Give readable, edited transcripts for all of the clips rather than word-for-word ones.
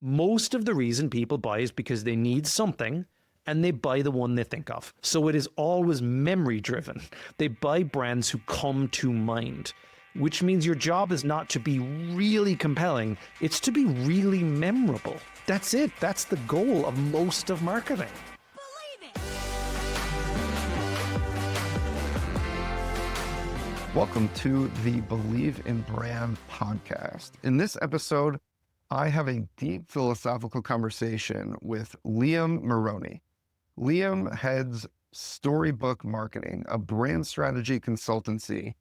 Most of the reason people buy is because they need something and they buy the one they think of. So it is always memory driven. They buy brands who come to mind, which means your job is not to be really compelling, it's to be really memorable. That's it. That's the goal of most of marketing. Welcome to the Believe in Brand podcast. In this episode, I have a deep philosophical conversation with Liam Moroney. Liam heads Storybook Marketing, a brand strategy consultancy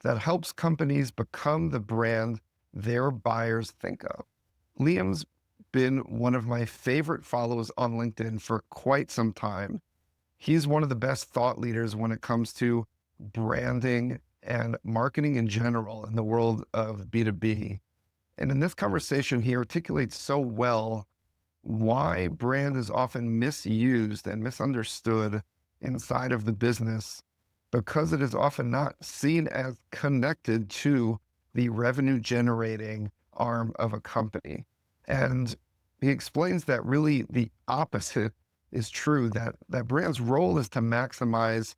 that helps companies become the brand their buyers think of. Liam's been one of my favorite follows on LinkedIn for quite some time. He's one of the best thought leaders when it comes to branding and marketing in general in the world of B2B. And in this conversation, he articulates so well why brand is often misused and misunderstood inside of the business because it is often not seen as connected to the revenue generating arm of a company. And he explains that really the opposite is true, that brand's role is to maximize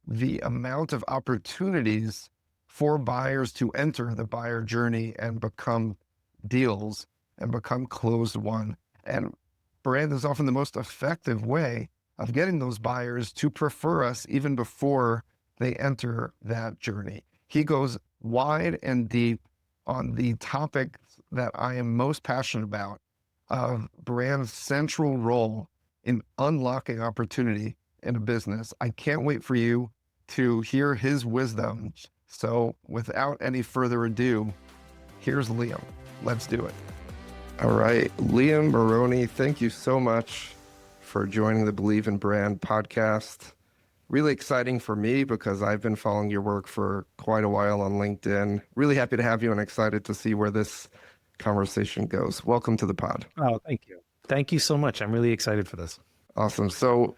the amount of opportunities for buyers to enter the buyer journey and become deals and become closed won. And brand is often the most effective way of getting those buyers to prefer us even before they enter that journey. He goes wide and deep on the topics that I am most passionate about of brand's central role in unlocking opportunity in a business. I can't wait for you to hear his wisdom. So without any further ado, here's Liam. Let's do it. All right, Liam Moroney, thank you so much for joining the Believe in Brand podcast. Really exciting for me because I've been following your work for quite a while on LinkedIn. Really happy to have you and excited to see where this conversation goes. Welcome to the pod. Oh, thank you. Thank you so much. I'm really excited for this. Awesome. So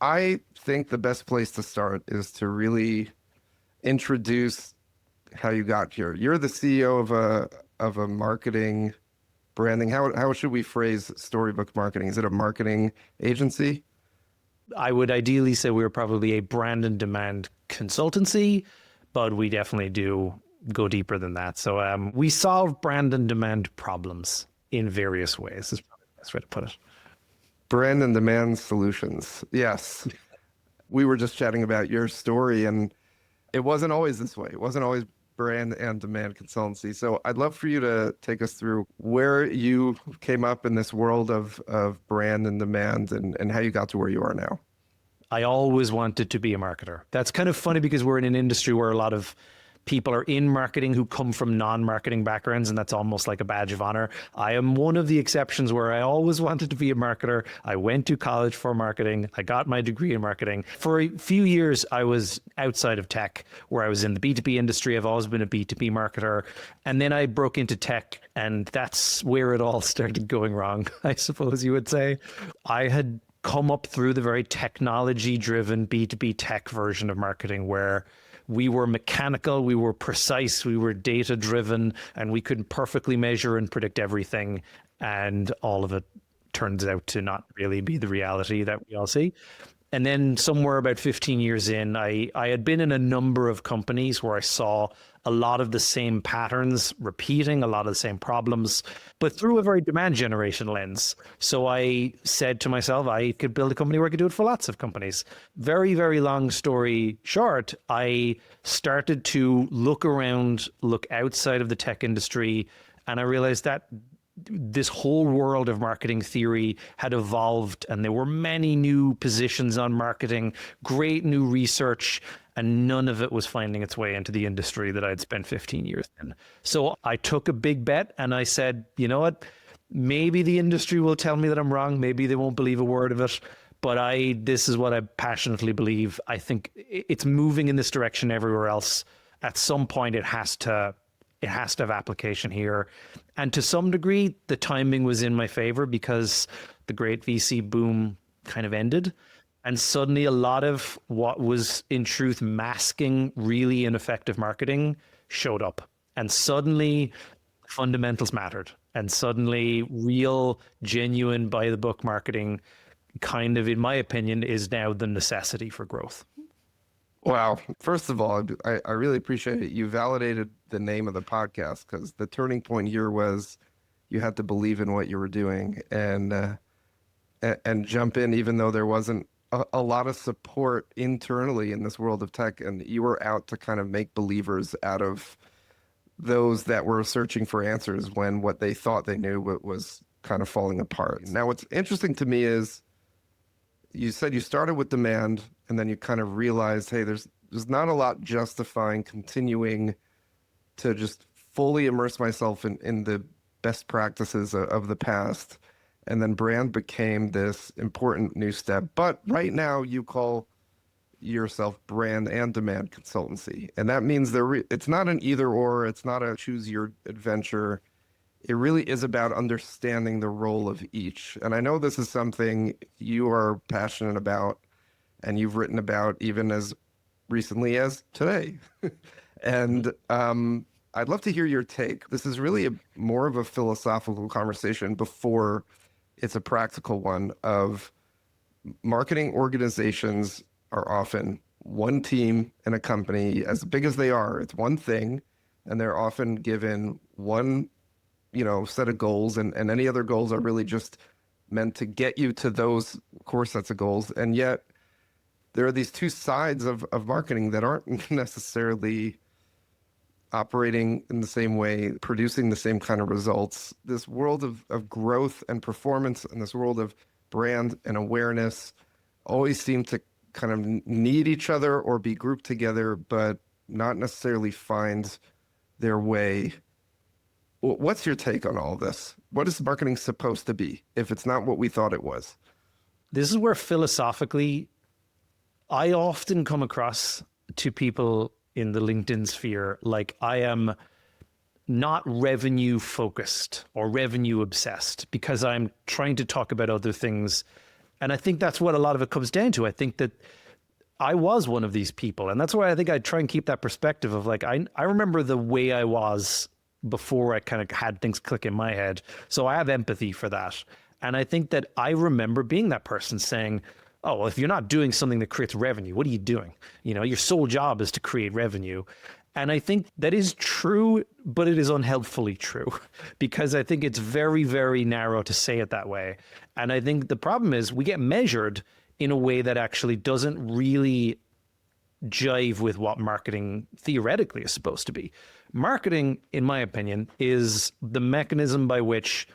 I think the best place to start is to really introduce how you got here. You're the CEO of a marketing branding. How should we phrase Storybook Marketing? Is it a marketing agency? I would ideally say we're probably a brand and demand consultancy, but we definitely do go deeper than that. So we solve brand and demand problems in various ways, is probably the best way to put it. Brand and demand solutions. Yes. We were just chatting about your story, and it wasn't always this way. It wasn't always brand and demand consultancy. So I'd love for you to take us through where you came up in this world of brand and demand and how you got to where you are now. I always wanted to be a marketer. That's kind of funny because we're in an industry where a lot of people are in marketing who come from non-marketing backgrounds, and that's almost like a badge of honor. I am one of the exceptions where I always wanted to be a marketer. I went to college for marketing. I got my degree in marketing. For a few years, I was outside of tech, where I was in the B2B industry. I've always been a B2B marketer. And then I broke into tech, and that's where it all started going wrong, I suppose you would say. I had come up through the very technology-driven B2B tech version of marketing where we were mechanical, we were precise, we were data-driven, and we could perfectly measure and predict everything. And all of it turns out to not really be the reality that we all see. And then somewhere about 15 years in, I had been in a number of companies where I saw a lot of the same patterns repeating, a lot of the same problems, but through a very demand generation lens. So I said to myself, I could build a company where I could do it for lots of companies. Very, very long story short, I started to look around, look outside of the tech industry, and I realized that this whole world of marketing theory had evolved, and there were many new positions on marketing, great new research, and none of it was finding its way into the industry that I'd spent 15 years in. So I took a big bet and I said, you know what, maybe the industry will tell me that I'm wrong. Maybe they won't believe a word of it, but this is what I passionately believe. I think it's moving in this direction everywhere else. At some point it has to have application here. And to some degree, the timing was in my favor because the great VC boom kind of ended. And suddenly a lot of what was in truth masking really ineffective marketing showed up. And suddenly fundamentals mattered. And suddenly real, genuine, by the book marketing kind of, in my opinion, is now the necessity for growth. Wow. First of all, I really appreciate it. You validated the name of the podcast because the turning point here was you had to believe in what you were doing and jump in, even though there wasn't a lot of support internally in this world of tech. And you were out to kind of make believers out of those that were searching for answers when what they thought they knew was kind of falling apart. Now, what's interesting to me is you said you started with demand and then you kind of realized, hey, there's not a lot justifying continuing to just fully immerse myself in the best practices of the past. And then brand became this important new step. But right now you call yourself brand and demand consultancy. And that means it's not an either or, it's not a choose your adventure. It really is about understanding the role of each. And I know this is something you are passionate about and you've written about even as recently as today. And I'd love to hear your take. This is really more of a philosophical conversation before it's a practical one of marketing organizations are often one team in a company, as big as they are, it's one thing, and they're often given one, set of goals, and any other goals are really just meant to get you to those core sets of goals. And yet there are these two sides of marketing that aren't necessarily operating in the same way, producing the same kind of results. This world of growth and performance and this world of brand and awareness always seem to kind of need each other or be grouped together, but not necessarily find their way. What's your take on all this? What is marketing supposed to be if it's not what we thought it was? This is where philosophically, I often come across to people in the LinkedIn sphere like I am not revenue focused or revenue obsessed because I'm trying to talk about other things. And I think that's what a lot of it comes down to. I think that I was one of these people. And that's why I think I try and keep that perspective of like, I remember the way I was before I kind of had things click in my head. So I have empathy for that. And I think that I remember being that person saying, oh, well, if you're not doing something that creates revenue, what are you doing? Your sole job is to create revenue. And I think that is true, but it is unhelpfully true because I think it's very, very narrow to say it that way. And I think the problem is we get measured in a way that actually doesn't really jive with what marketing theoretically is supposed to be. Marketing, in my opinion, is the mechanism by which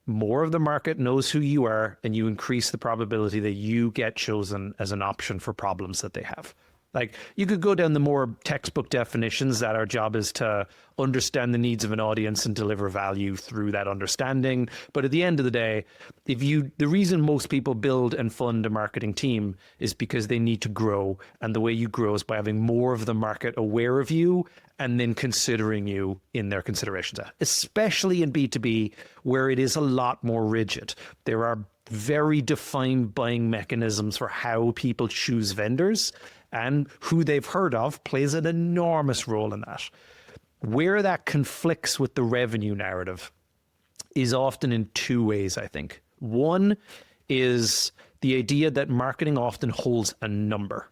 more of the market knows who you are and you increase the probability that you get chosen as an option for problems that they have. Like you could go down the more textbook definitions that our job is to understand the needs of an audience and deliver value through that understanding. But at the end of the day, the reason most people build and fund a marketing team is because they need to grow. And the way you grow is by having more of the market aware of you and then considering you in their considerations, especially in B2B, where it is a lot more rigid. There are very defined buying mechanisms for how people choose vendors, and who they've heard of plays an enormous role in that. Where that conflicts with the revenue narrative is often in two ways, I think. One is the idea that marketing often holds a number,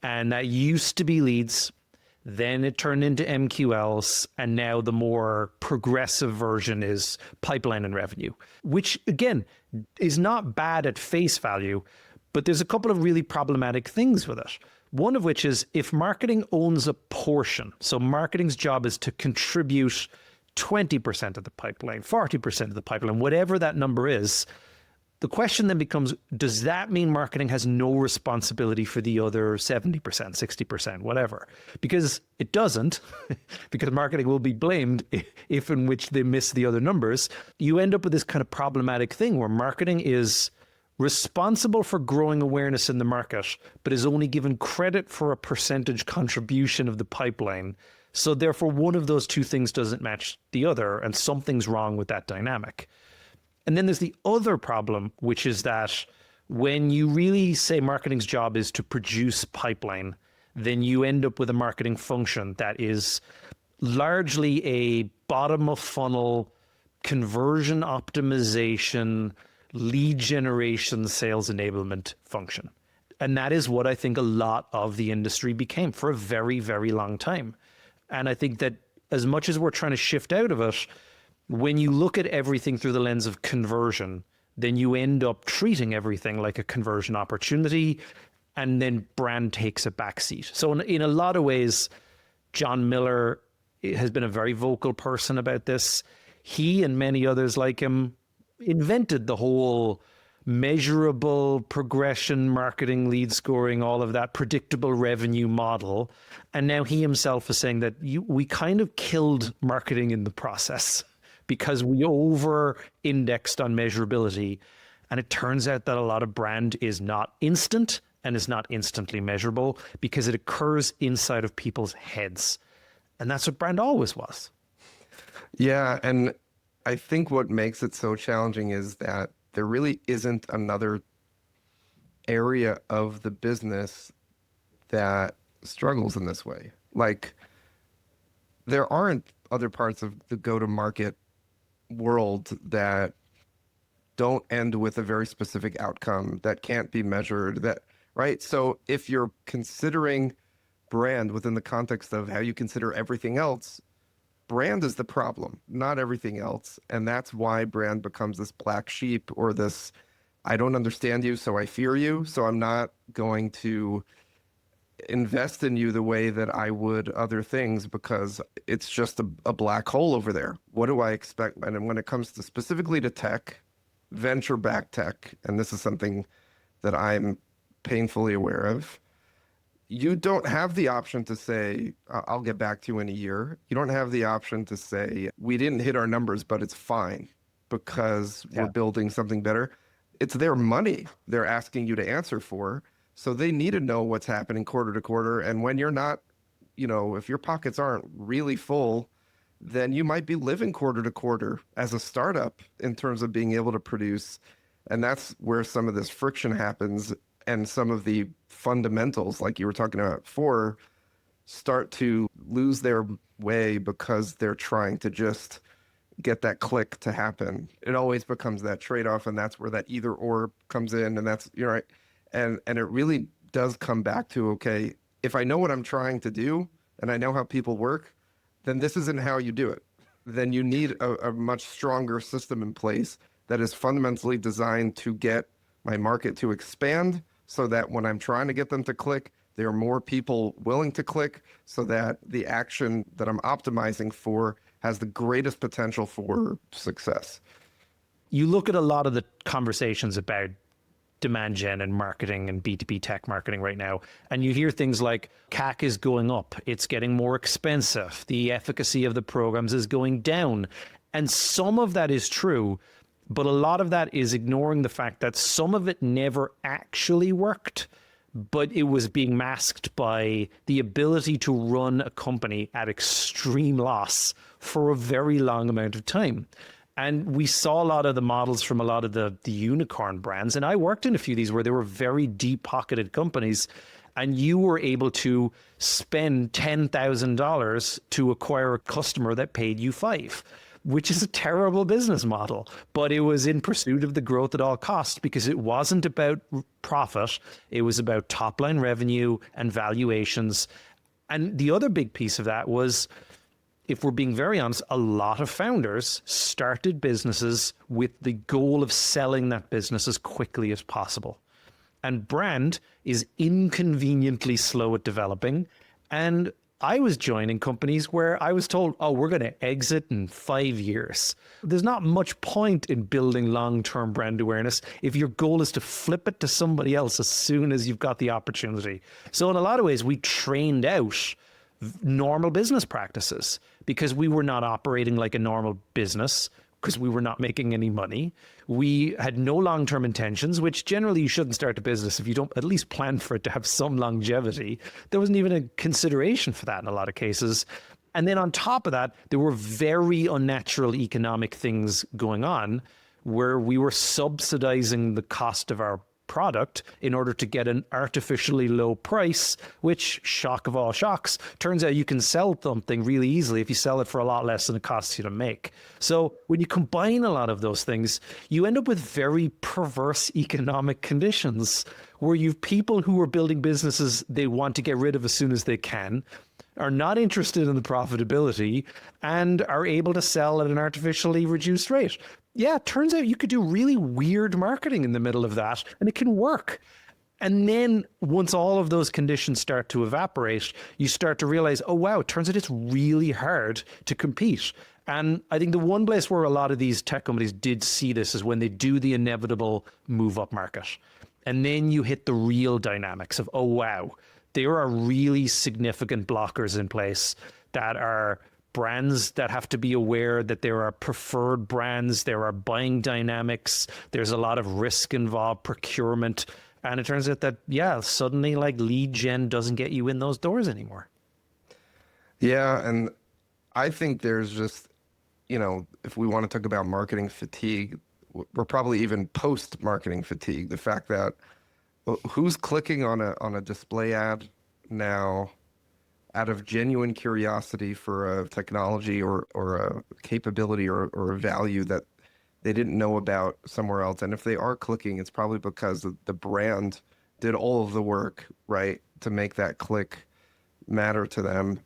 and that used to be leads, then it turned into MQLs, and now the more progressive version is pipeline and revenue, which again is not bad at face value, but there's a couple of really problematic things with it. One of which is if marketing owns a portion, so marketing's job is to contribute 20% of the pipeline, 40% of the pipeline, whatever that number is, the question then becomes, does that mean marketing has no responsibility for the other 70%, 60%, whatever? Because it doesn't, because marketing will be blamed if in which they miss the other numbers. You end up with this kind of problematic thing where marketing is responsible for growing awareness in the market, but is only given credit for a percentage contribution of the pipeline. So therefore, one of those two things doesn't match the other, and something's wrong with that dynamic. And then there's the other problem, which is that when you really say marketing's job is to produce pipeline, then you end up with a marketing function that is largely a bottom of funnel conversion optimization, lead generation, sales enablement function. And that is what I think a lot of the industry became for a very, very long time. And I think that as much as we're trying to shift out of it, when you look at everything through the lens of conversion, then you end up treating everything like a conversion opportunity, and then brand takes a backseat. So in a lot of ways, John Miller has been a very vocal person about this. He and many others like him invented the whole measurable progression, marketing, lead scoring, all of that predictable revenue model. And now he himself is saying that we kind of killed marketing in the process because we over indexed on measurability. And it turns out that a lot of brand is not instant and is not instantly measurable because it occurs inside of people's heads. And that's what brand always was. Yeah. And I think what makes it so challenging is that there really isn't another area of the business that struggles in this way. Like, there aren't other parts of the go-to-market world that don't end with a very specific outcome that can't be measured, that, right? So if you're considering brand within the context of how you consider everything else, brand is the problem, not everything else. And that's why brand becomes this black sheep, or this, I don't understand you, so I fear you. So I'm not going to invest in you the way that I would other things, because it's just a black hole over there. What do I expect? And when it comes to specifically to tech, venture-backed tech, and this is something that I'm painfully aware of, you don't have the option to say, I'll get back to you in a year. You don't have the option to say, we didn't hit our numbers, but it's fine because we're building something better. It's their money they're asking you to answer for. So they need to know what's happening quarter to quarter. And when you're not, if your pockets aren't really full, then you might be living quarter to quarter as a startup in terms of being able to produce. And that's where some of this friction happens. And some of the fundamentals, like you were talking about before, start to lose their way because they're trying to just get that click to happen. It always becomes that trade-off, and that's where that either or comes in, and that's, right. And it really does come back to, okay, if I know what I'm trying to do and I know how people work, then this isn't how you do it. Then you need a much stronger system in place that is fundamentally designed to get my market to expand, so that when I'm trying to get them to click, there are more people willing to click, so that the action that I'm optimizing for has the greatest potential for success. You look at a lot of the conversations about demand gen and marketing and B2B tech marketing right now, and you hear things like CAC is going up, it's getting more expensive, the efficacy of the programs is going down. And some of that is true, but a lot of that is ignoring the fact that some of it never actually worked, but it was being masked by the ability to run a company at extreme loss for a very long amount of time. And we saw a lot of the models from a lot of the unicorn brands. And I worked in a few of these where they were very deep-pocketed companies, and you were able to spend $10,000 to acquire a customer that paid you $5,000. Which is a terrible business model, but it was in pursuit of the growth at all costs, because it wasn't about profit. It was about top line revenue and valuations. And the other big piece of that was, if we're being very honest, a lot of founders started businesses with the goal of selling that business as quickly as possible. And brand is inconveniently slow at developing. And I was joining companies where I was told, oh, we're going to exit in 5 years. There's not much point in building long-term brand awareness if your goal is to flip it to somebody else as soon as you've got the opportunity. So in a lot of ways, we trained out normal business practices because we were not operating like a normal business, because we were not making any money. We had no long-term intentions, which generally you shouldn't start a business if you don't at least plan for it to have some longevity. There wasn't even a consideration for that in a lot of cases. And then on top of that, there were very unnatural economic things going on where we were subsidizing the cost of our product in order to get an artificially low price, which, shock of all shocks, turns out you can sell something really easily if you sell it for a lot less than it costs you to make. So when you combine a lot of those things, you end up with very perverse economic conditions where you've people who are building businesses they want to get rid of as soon as they can, are not interested in the profitability, and are able to sell at an artificially reduced rate. Yeah, it turns out you could do really weird marketing in the middle of that, and it can work. And then once all of those conditions start to evaporate, you start to realize, oh, wow, it turns out it's really hard to compete. And I think the one place where a lot of these tech companies did see this is when they do the inevitable move up market. And then you hit the real dynamics of, oh, wow, there are really significant blockers in place that are brands that have to be aware that there are preferred brands, there are buying dynamics, there's a lot of risk involved, procurement. And it turns out that, yeah, suddenly like lead gen doesn't get you in those doors anymore. Yeah. And I think there's just, if we want to talk about marketing fatigue, we're probably even post-marketing fatigue. The fact that who's clicking on a display ad now out of genuine curiosity for a technology or a capability or a value that they didn't know about somewhere else. And if they are clicking, it's probably because the brand did all of the work, right, to make that click matter to them.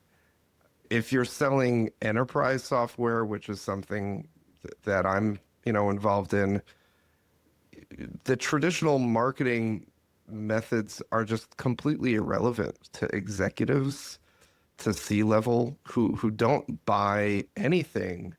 If you're selling enterprise software, which is something that I'm, involved in, the traditional marketing methods are just completely irrelevant to executives, to C-level, who don't buy anything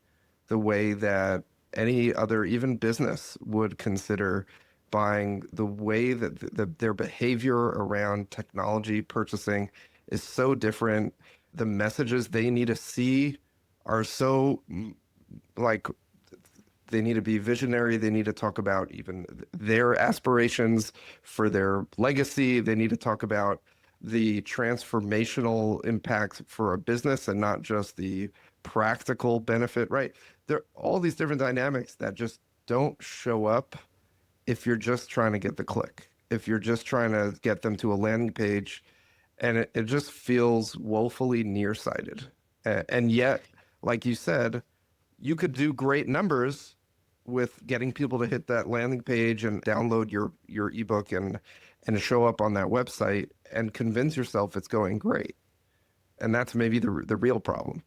the way that any other, even business, would consider buying. The way that their behavior around technology purchasing is so different. The messages they need to see are so, like, they need to be visionary. They need to talk about even their aspirations for their legacy. They need to talk about the transformational impact for a business and not just the practical benefit, right? There are all these different dynamics that just don't show up if you're just trying to get the click, if you're just trying to get them to a landing page, and it just feels woefully nearsighted. And yet, like you said, you could do great numbers with getting people to hit that landing page and download your ebook and show up on that website and convince yourself it's going great. And that's maybe the real problem.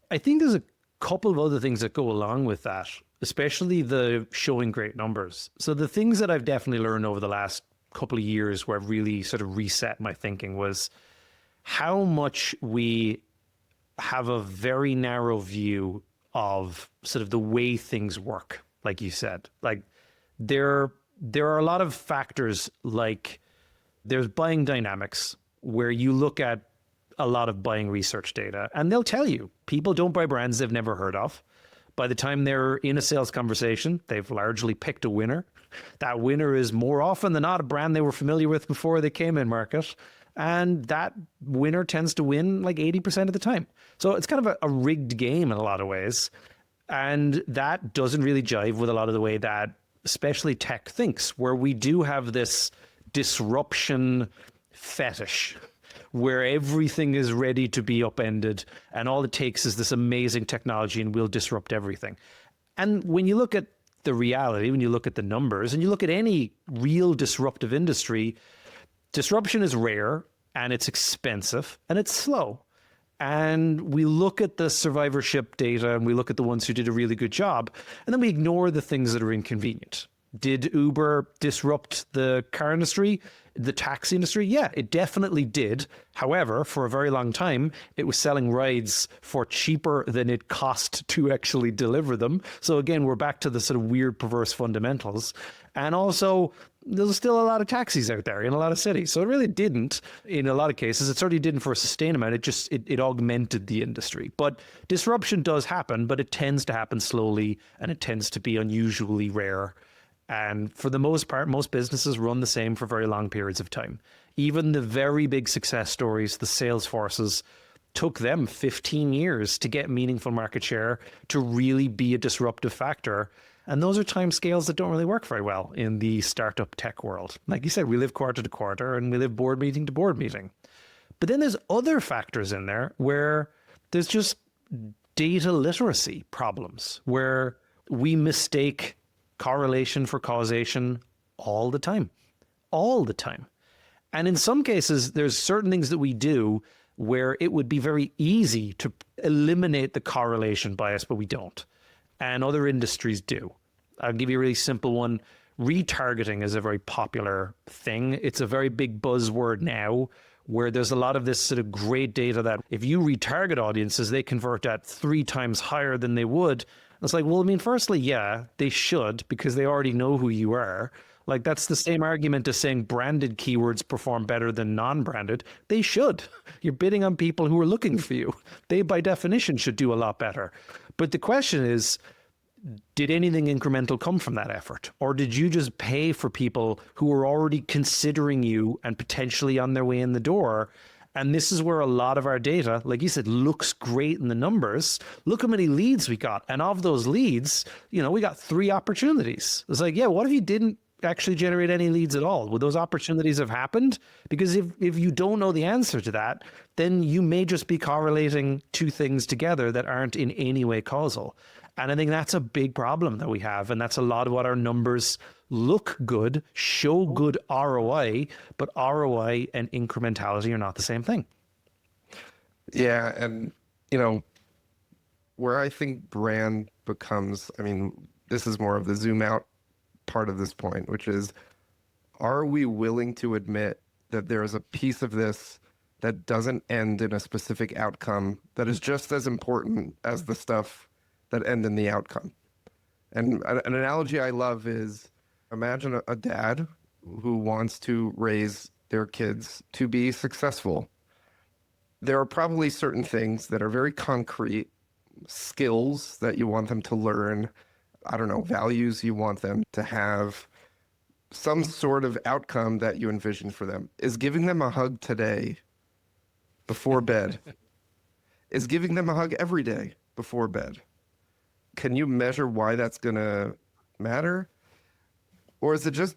I think there's a couple of other things that go along with that, especially the showing great numbers. So the things that I've definitely learned over the last couple of years where I've really sort of reset my thinking was how much we have a very narrow view of sort of the way things work, like you said. Like there are a lot of factors, like there's buying dynamics where you look at a lot of buying research data and they'll tell you people don't buy brands they've never heard of. By the time they're in a sales conversation, they've largely picked a winner. That winner is more often than not a brand they were familiar with before they came in market. And that winner tends to win like 80% of the time. So it's kind of a rigged game in a lot of ways. And that doesn't really jive with a lot of the way that especially tech thinks, where we do have this disruption fetish where everything is ready to be upended and all it takes is this amazing technology and we'll disrupt everything. And when you look at the reality, when you look at the numbers and you look at any real disruptive industry, disruption is rare and it's expensive and it's slow. And we look at the survivorship data and we look at the ones who did a really good job, and then we ignore the things that are inconvenient. Did Uber disrupt the car industry, the taxi industry? Yeah, it definitely did. However, for a very long time, it was selling rides for cheaper than it cost to actually deliver them. So again, we're back to the sort of weird, perverse fundamentals. And also, there's still a lot of taxis out there in a lot of cities. So it really didn't, in a lot of cases, it certainly didn't for a sustained amount. It augmented the industry. But disruption does happen, but it tends to happen slowly and it tends to be unusually rare. And for the most part, most businesses run the same for very long periods of time. Even the very big success stories, the sales forces, took them 15 years to get meaningful market share, to really be a disruptive factor. And those are time scales that don't really work very well in the startup tech world. Like you said, we live quarter to quarter and we live board meeting to board meeting. But then there's other factors in there where there's just data literacy problems where we mistake correlation for causation all the time, all the time. And in some cases, there's certain things that we do where it would be very easy to eliminate the correlation bias, but we don't. And other industries do. I'll give you a really simple one. Retargeting is a very popular thing. It's a very big buzzword now, where there's a lot of this sort of great data that if you retarget audiences, they convert at 3 times higher than they would. It's like, well, I mean, firstly, yeah, they should, because they already know who you are. Like, that's the same argument as saying branded keywords perform better than non-branded. They should. You're bidding on people who are looking for you. They, by definition, should do a lot better. But the question is, did anything incremental come from that effort? Or did you just pay for people who were already considering you and potentially on their way in the door? And this is where a lot of our data, like you said, looks great in the numbers. Look how many leads we got. And of those leads, we got 3 opportunities. It's like, yeah, what if you didn't actually generate any leads at all? Would those opportunities have happened? Because if you don't know the answer to that, then you may just be correlating 2 things together that aren't in any way causal. And I think that's a big problem that we have. And that's a lot of what our numbers look good, show good ROI, but ROI and incrementality are not the same thing. Yeah. And, where I think brand becomes, this is more of the zoom out part of this point, which is, are we willing to admit that there is a piece of this that doesn't end in a specific outcome that is just as important as the stuff that end in the outcome? And an analogy I love is, imagine a dad who wants to raise their kids to be successful. There are probably certain things that are very concrete, skills that you want them to learn, values you want them to have, some sort of outcome that you envision for them. Is giving them a hug today before bed? Is giving them a hug every day before bed? Can you measure why that's going to matter? Or is it just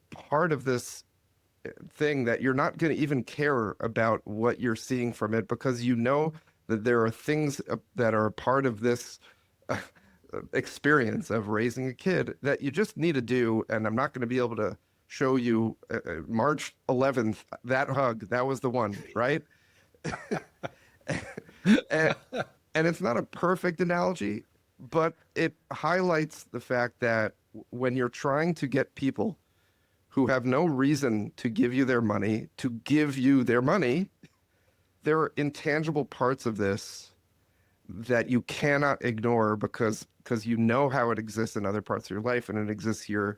part of this thing that you're not going to even care about what you're seeing from it, because you know that there are things that are part of this experience of raising a kid that you just need to do, and I'm not going to be able to show you March 11th, that hug, that was the one, right? and it's not a perfect analogy, but it highlights the fact that when you're trying to get people who have no reason to give you their money to give you their money, there are intangible parts of this that you cannot ignore because you know how it exists in other parts of your life, and it exists here,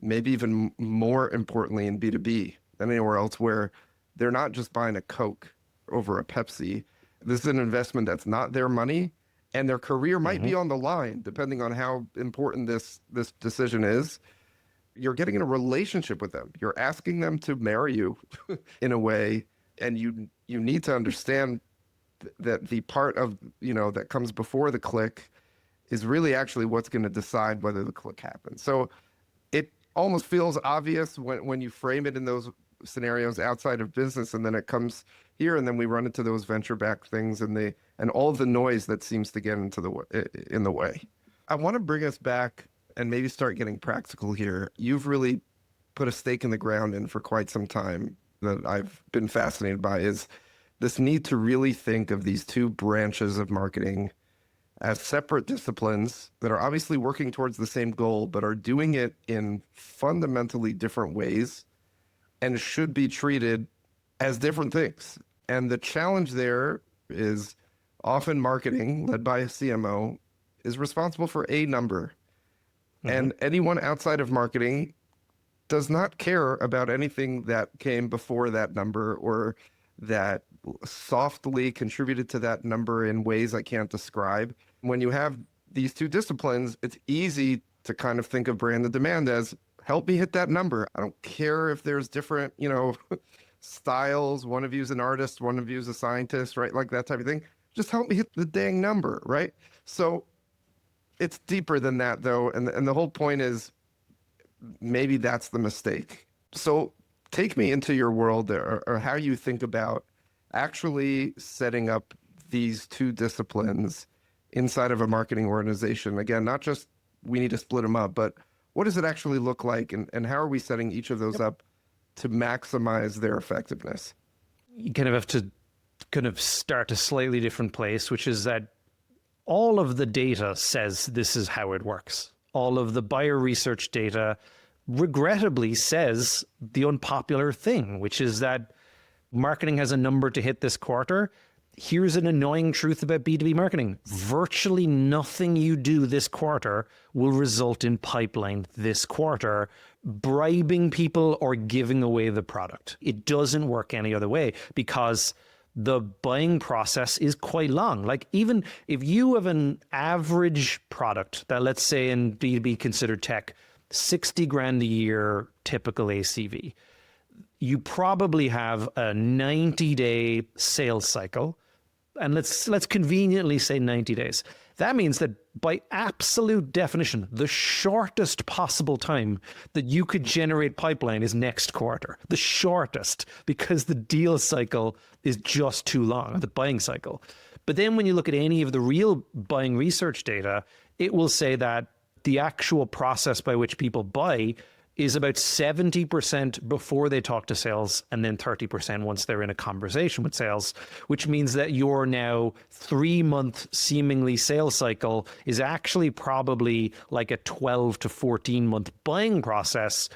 maybe even more importantly in B2B than anywhere else, where they're not just buying a Coke over a Pepsi. This is an investment that's not their money, and their career might be on the line, depending on how important this decision is. You're getting in a relationship with them. You're asking them to marry you in a way, and you need to understand that the part of, that comes before the click is really actually what's going to decide whether the click happens. So it almost feels obvious when you frame it in those scenarios outside of business, and then it comes here, and then we run into those venture-backed things and all of the noise that seems to get in the way. I want to bring us back and maybe start getting practical here. You've really put a stake in the ground in for quite some time that I've been fascinated by, is this need to really think of these 2 branches of marketing as separate disciplines that are obviously working towards the same goal, but are doing it in fundamentally different ways and should be treated as different things. And the challenge there is often marketing, led by a CMO, is responsible for a number. And anyone outside of marketing does not care about anything that came before that number or that softly contributed to that number in ways I can't describe. When you have these 2 disciplines, it's easy to kind of think of brand and demand as, help me hit that number. I don't care if there's different, styles. One of you is an artist, one of you is a scientist, right? Like that type of thing. Just help me hit the dang number, right? So It's deeper than that though. And the whole point is maybe that's the mistake. So take me into your world or how you think about actually setting up these two disciplines inside of a marketing organization. Again, not just we need to split them up, but what does it actually look like and how are we setting each of those up to maximize their effectiveness? You kind of have to kind of start a slightly different place, which is that all of the data says this is how it works. All of the buyer research data regrettably says the unpopular thing, which is that marketing has a number to hit this quarter. Here's an annoying truth about B2B marketing. Virtually nothing you do this quarter will result in pipeline this quarter, bribing people or giving away the product. It doesn't work any other way because the buying process is quite long. Like even if you have an average product that, let's say in B2B considered tech, 60 grand a year typical ACV, you probably have a 90-day sales cycle. And let's conveniently say 90 days. That means that by absolute definition, the shortest possible time that you could generate pipeline is next quarter. The shortest, because the deal cycle is just too long, the buying cycle. But then when you look at any of the real buying research data, it will say that the actual process by which people buy is about 70% before they talk to sales and then 30% once they're in a conversation with sales, which means that your now 3-month seemingly sales cycle is actually probably like a 12 to 14-month buying process.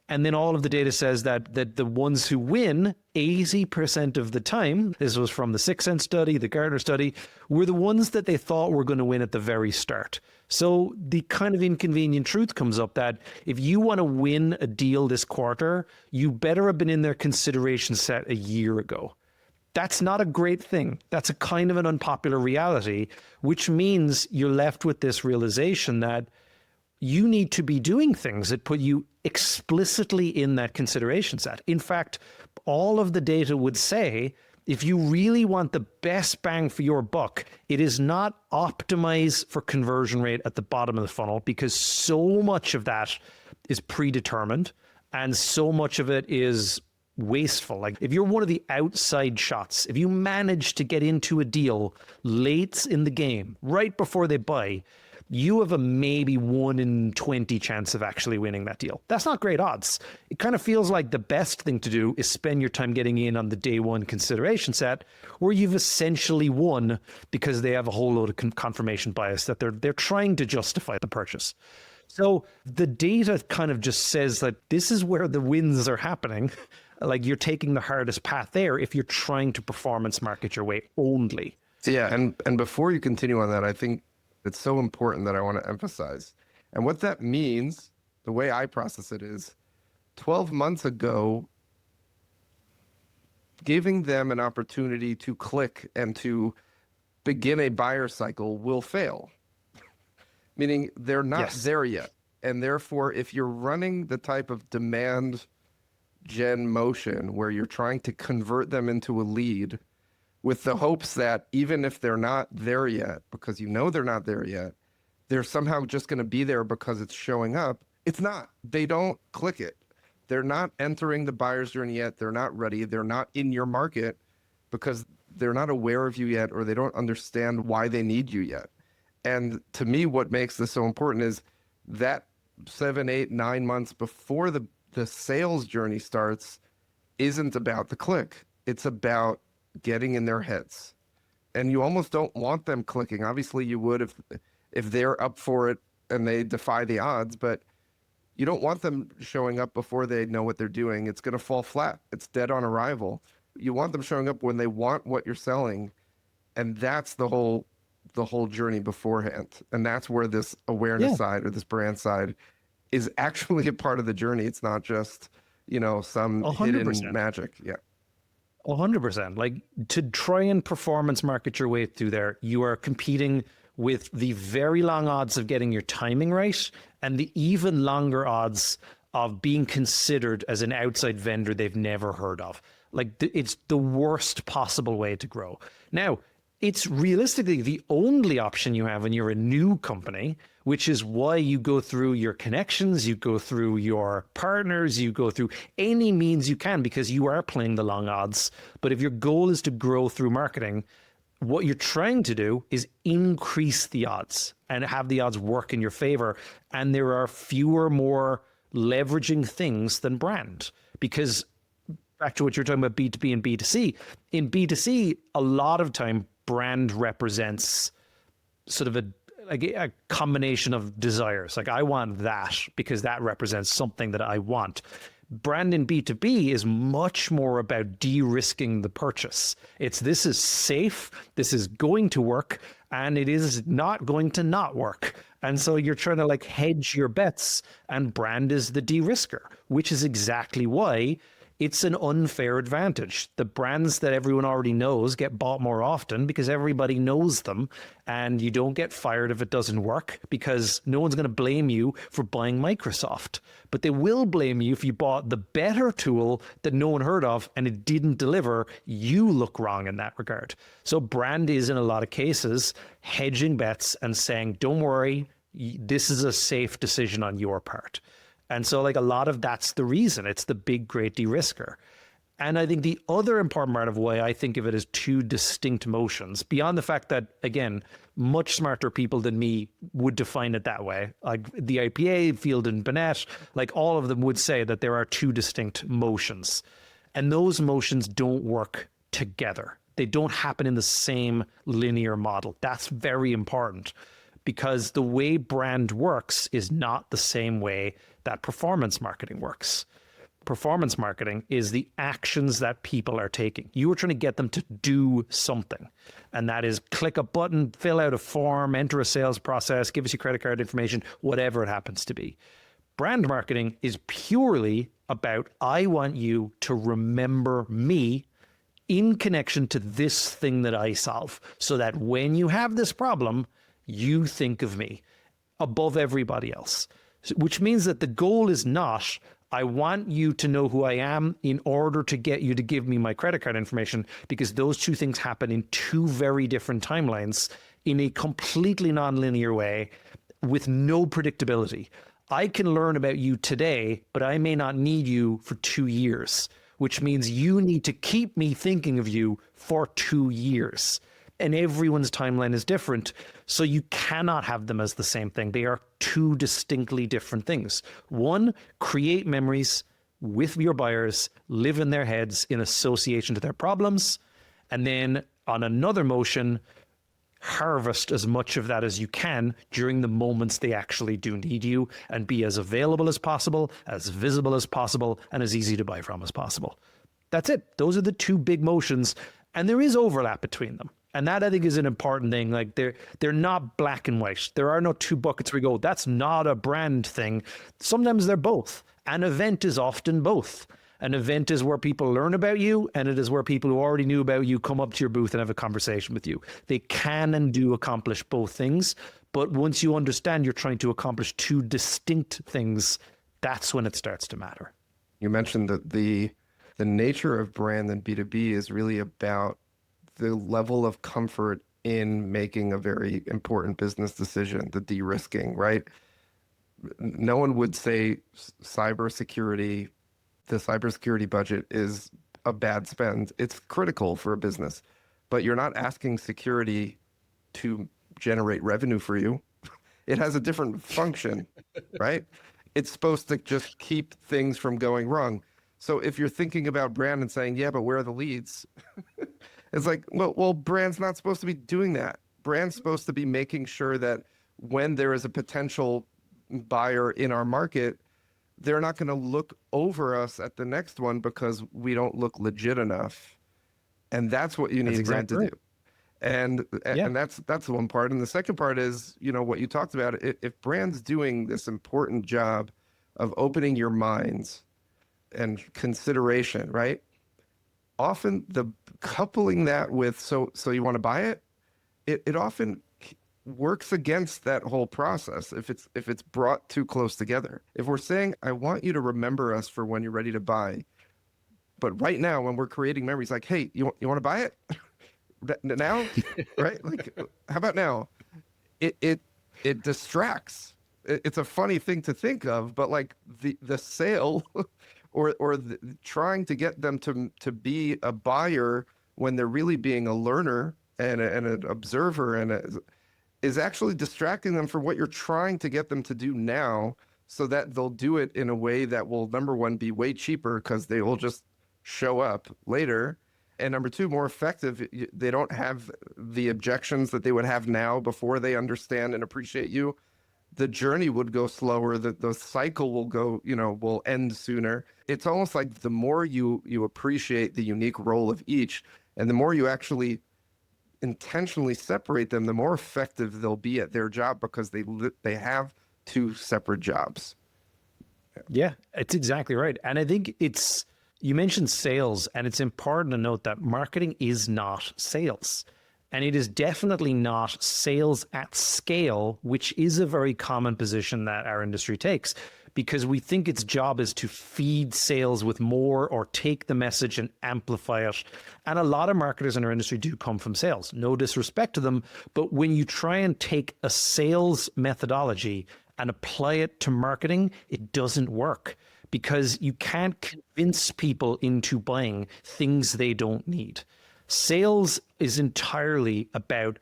And then all of the data says that the ones who win 80% of the time, this was from the 6 Sense study, the Gartner study, were the ones that they thought were going to win at the very start. So the kind of inconvenient truth comes up that if you want to win a deal this quarter, you better have been in their consideration set a year ago. That's not a great thing. That's a kind of an unpopular reality, which means you're left with this realization that you need to be doing things that put you explicitly in that consideration set. In fact, all of the data would say, if you really want the best bang for your buck, it is not optimize for conversion rate at the bottom of the funnel, because so much of that is predetermined and so much of it is wasteful. Like if you're one of the outside shots, if you manage to get into a deal late in the game, right before they buy, you have a maybe 1 in 20 chance of actually winning that deal. That's not great odds. It kind of feels like the best thing to do is spend your time getting in on the day one consideration set, where you've essentially won because they have a whole load of confirmation bias that they're trying to justify the purchase. So the data kind of just says that this is where the wins are happening. Like you're taking the hardest path there if you're trying to performance market your way only. Yeah, and before you continue on that, I think it's so important that I want to emphasize. And what that means, the way I process it is 12 months ago, giving them an opportunity to click and to begin a buyer cycle will fail. Meaning they're not there yet. And therefore, if you're running the type of demand gen motion where you're trying to convert them into a lead with the hopes that even if they're not there yet, because you know they're not there yet, they're somehow just going to be there because it's showing up. It's not. They don't click it. They're not entering the buyer's journey yet. They're not ready. They're not in your market because they're not aware of you yet, or they don't understand why they need you yet. And to me, what makes this so important is that 7, 8, 9 months before the sales journey starts isn't about the click. It's about getting in their heads. And you almost don't want them clicking. Obviously you would if they're up for it and they defy the odds, but you don't want them showing up before they know what they're doing. It's going to fall flat. It's dead on arrival. You want them showing up when they want what you're selling. And that's the whole journey beforehand. And that's where this awareness side or this brand side is actually a part of the journey. It's not just, some 100%. hidden magic. Yeah. 100%. Like to try and performance market your way through there, you are competing with the very long odds of getting your timing right and the even longer odds of being considered as an outside vendor they've never heard of. Like it's the worst possible way to grow. Now, it's realistically the only option you have when you're a new company, which is why you go through your connections, you go through your partners, you go through any means you can, because you are playing the long odds. But if your goal is to grow through marketing, what you're trying to do is increase the odds and have the odds work in your favor. And there are fewer, more leveraging things than brand. Because back to what you're talking about, B2B and B2C, in B2C, a lot of time brand represents sort of a combination of desires. Like, I want that because that represents something that I want. Brand in B2B is much more about de-risking the purchase. This is safe, this is going to work, and it is not going to not work. And so you're trying to like hedge your bets, and brand is the de-risker, which is exactly why it's an unfair advantage. The brands that everyone already knows get bought more often because everybody knows them, and you don't get fired if it doesn't work because no one's going to blame you for buying Microsoft. But they will blame you if you bought the better tool that no one heard of and it didn't deliver. You look wrong in that regard. So brand is, in a lot of cases, hedging bets and saying, don't worry, this is a safe decision on your part. And so like a lot of that's the reason. It's the big, great de-risker. And I think the other important part of why I think of it as two distinct motions, beyond the fact that, again, much smarter people than me would define it that way. Like the IPA, Field and Binet, like all of them would say that there are two distinct motions. And those motions don't work together. They don't happen in the same linear model. That's very important, because the way brand works is not the same way that performance marketing works. Performance marketing is the actions that people are taking. You are trying to get them to do something. And that is click a button, fill out a form, enter a sales process, give us your credit card information, whatever it happens to be. Brand marketing is purely about, I want you to remember me in connection to this thing that I solve, so that when you have this problem, you think of me above everybody else. Which means that the goal is not, I want you to know who I am in order to get you to give me my credit card information, because those two things happen in two very different timelines in a completely non-linear way with no predictability. I can learn about you today, but I may not need you for 2 years, which means you need to keep me thinking of you for 2 years. And everyone's timeline is different, so you cannot have them as the same thing. They are two distinctly different things. One, create memories with your buyers, live in their heads in association to their problems. And then on another motion, harvest as much of that as you can during the moments they actually do need you, and be as available as possible, as visible as possible, and as easy to buy from as possible. That's it. Those are the two big motions, and there is overlap between them. And that, I think, is an important thing. Like they're not black and white. There are no two buckets where you go, that's not a brand thing. Sometimes they're both. An event is often both. An event is where people learn about you, and it is where people who already knew about you come up to your booth and have a conversation with you. They can and do accomplish both things. But once you understand you're trying to accomplish two distinct things, that's when it starts to matter. You mentioned that the nature of brand and B2B is really about the level of comfort in making a very important business decision, the de-risking, right? No one would say cybersecurity, the cybersecurity budget is a bad spend. It's critical for a business, but you're not asking security to generate revenue for you. It has a different function, right? It's supposed to just keep things from going wrong. So if you're thinking about brand and saying, yeah, but where are the leads? It's like, well, brand's not supposed to be doing that. Brand's supposed to be making sure that when there is a potential buyer in our market, they're not going to look over us at the next one because we don't look legit enough. And that's what you need brand to do. And that's the one part. And the second part is, what you talked about. If brand's doing this important job of opening your minds and consideration, right? Often the coupling that with, so you want to buy it, it often works against that whole process if it's brought too close together. If we're saying, I want you to remember us for when you're ready to buy, but right now when we're creating memories, like, hey, you want to buy it? now, right? Like, how about now? It distracts. It's a funny thing to think of, but like the sale or trying to get them to be a buyer when they're really being a learner and an observer is actually distracting them from what you're trying to get them to do now, so that they'll do it in a way that will, number one, be way cheaper because they will just show up later. And number two, more effective. They don't have the objections that they would have now before they understand and appreciate you. The journey would go slower. The cycle will go, will end sooner. It's almost like the more you appreciate the unique role of each, and the more you actually intentionally separate them, the more effective they'll be at their job because they have two separate jobs. Yeah, it's exactly right. And I think you mentioned sales, and it's important to note that marketing is not sales. And it is definitely not sales at scale, which is a very common position that our industry takes, because we think its job is to feed sales with more or take the message and amplify it. And a lot of marketers in our industry do come from sales. No disrespect to them, but when you try and take a sales methodology and apply it to marketing, it doesn't work, because you can't convince people into buying things they don't need. Sales is entirely about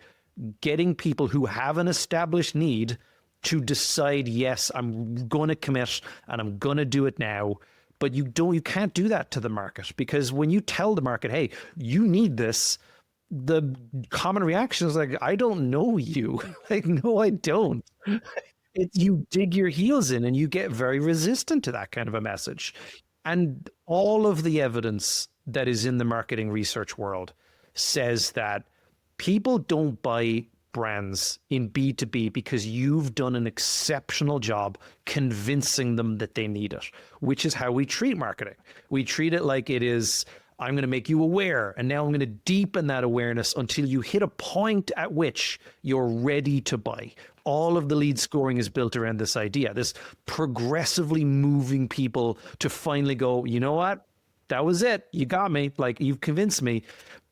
getting people who have an established need to decide, yes, I'm going to commit and I'm going to do it now. But you can't do that to the market, because when you tell the market, hey, you need this, the common reaction is like, I don't know you. Like, no, I don't. You dig your heels in and you get very resistant to that kind of a message. And all of the evidence that is in the marketing research world says that people don't buy brands in B2B because you've done an exceptional job convincing them that they need it, which is how we treat marketing. We treat it like it is, I'm going to make you aware, and now I'm going to deepen that awareness until you hit a point at which you're ready to buy. All of the lead scoring is built around this idea, this progressively moving people to finally go, you know what? That was it. You got me. Like, you've convinced me.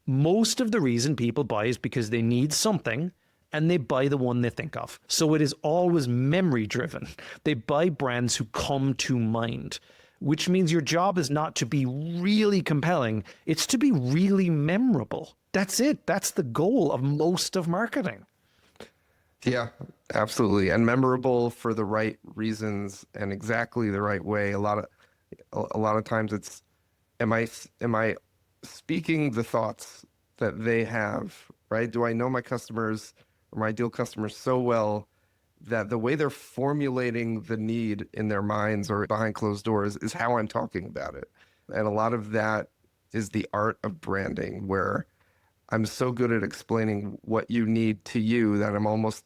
Most of the reason people buy is because they need something and they buy the one they think of. So it is always memory driven. They buy brands who come to mind, which means your job is not to be really compelling. It's to be really memorable. That's it. That's the goal of most of marketing. Yeah, absolutely. And memorable for the right reasons and exactly the right way. A lot of times it's, am I speaking the thoughts that they have, right? Do I know my customers or my ideal customers so well that the way they're formulating the need in their minds or behind closed doors is how I'm talking about it? And a lot of that is the art of branding, where I'm so good at explaining what you need to you that I'm almost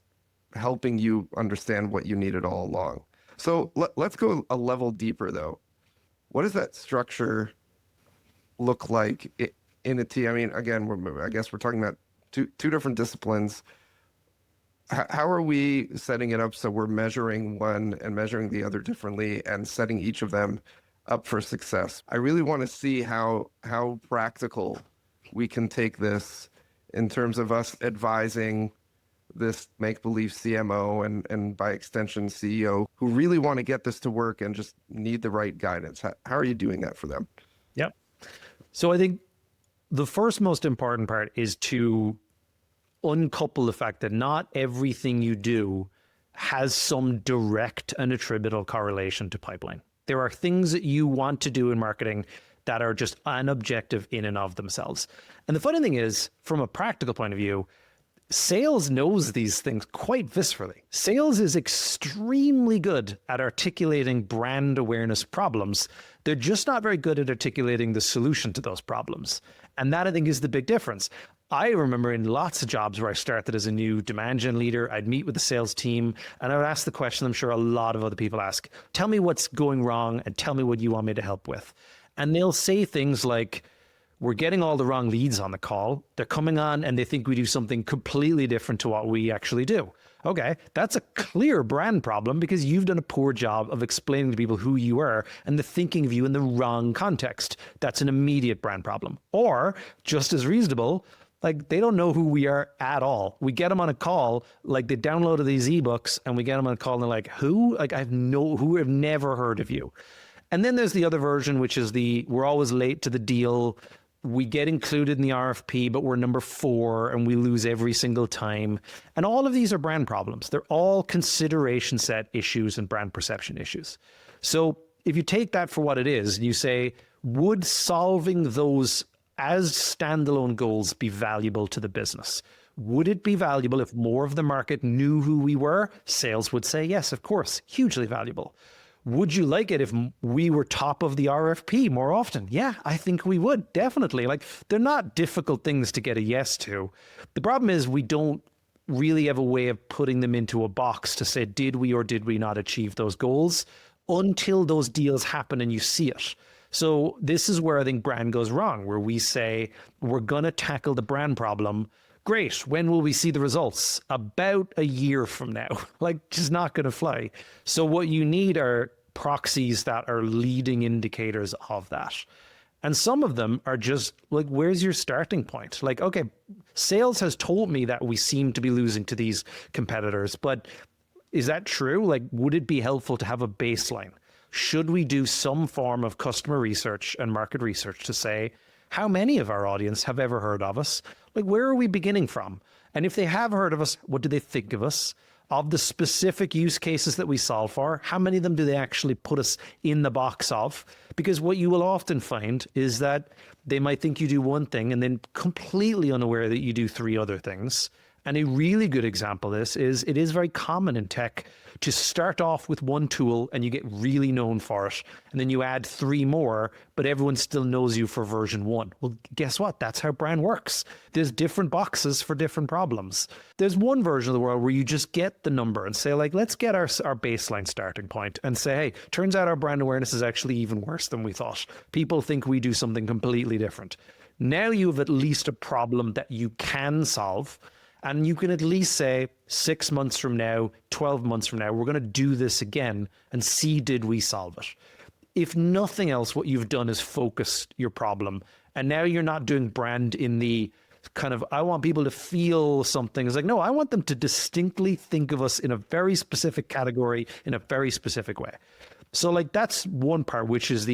helping you understand what you needed all along. So let's go a level deeper though. What does that structure look like in a team? I mean, again, I guess we're talking about two different disciplines. How are we setting it up so we're measuring one and measuring the other differently and setting each of them up for success? I really want to see how practical we can take this in terms of us advising this make-believe CMO and by extension CEO who really want to get this to work and just need the right guidance. How are you doing that for them? Yep. So I think the first most important part is to uncouple the fact that not everything you do has some direct and attributable correlation to pipeline. There are things that you want to do in marketing that are just unobjective in and of themselves. And the funny thing is, from a practical point of view, sales knows these things quite viscerally. Sales is extremely good at articulating brand awareness problems. They're just not very good at articulating the solution to those problems. And that, I think, is the big difference. I remember in lots of jobs where I started as a new demand gen leader, I'd meet with the sales team and I would ask the question I'm sure a lot of other people ask, tell me what's going wrong and tell me what you want me to help with. And they'll say things like, we're getting all the wrong leads on the call. They're coming on and they think we do something completely different to what we actually do. Okay, that's a clear brand problem because you've done a poor job of explaining to people who you are and they're thinking of you in the wrong context. That's an immediate brand problem. Or, just as reasonable, Like they don't know who we are at all. We get them on a call, like they downloaded these ebooks and we get them on a call and they're like, who? Like I've never heard of you. And then there's the other version, which is we're always late to the deal. We get included in the RFP, but we're number 4 and we lose every single time. And all of these are brand problems. They're all consideration set issues and brand perception issues. So if you take that for what it is and you say, would solving those as standalone goals be valuable to the business? Would it be valuable if more of the market knew who we were? Sales would say, yes, of course, hugely valuable. Would you like it if we were top of the RFP more often? Yeah, I think we would, definitely. Like, they're not difficult things to get a yes to. The problem is we don't really have a way of putting them into a box to say, did we or did we not achieve those goals until those deals happen and you see it. So this is where I think brand goes wrong, where we say, we're going to tackle the brand problem. Great. When will we see the results? About a year from now. Like, just not going to fly. So what you need are proxies that are leading indicators of that. And some of them are just like, where's your starting point? Like, okay, sales has told me that we seem to be losing to these competitors, but is that true? Like, would it be helpful to have a baseline? Should we do some form of customer research and market research to say, how many of our audience have ever heard of us? Like, where are we beginning from? And if they have heard of us, what do they think of us? Of the specific use cases that we solve for, how many of them do they actually put us in the box of? Because what you will often find is that they might think you do one thing and then completely unaware that you do 3 other things. And a really good example of this is it is very common in tech to start off with one tool and you get really known for it. And then you add 3 more, but everyone still knows you for version 1. Well, guess what? That's how brand works. There's different boxes for different problems. There's one version of the world where you just get the number and say, like, let's get our baseline starting point and say, hey, turns out our brand awareness is actually even worse than we thought. People think we do something completely different. Now you have at least a problem that you can solve. And you can at least say 6 months from now, 12 months from now, we're going to do this again and see, did we solve it? If nothing else, what you've done is focused your problem. And now you're not doing brand in the kind of, I want people to feel something. It's like, no, I want them to distinctly think of us in a very specific category, in a very specific way. So like, that's one part, which is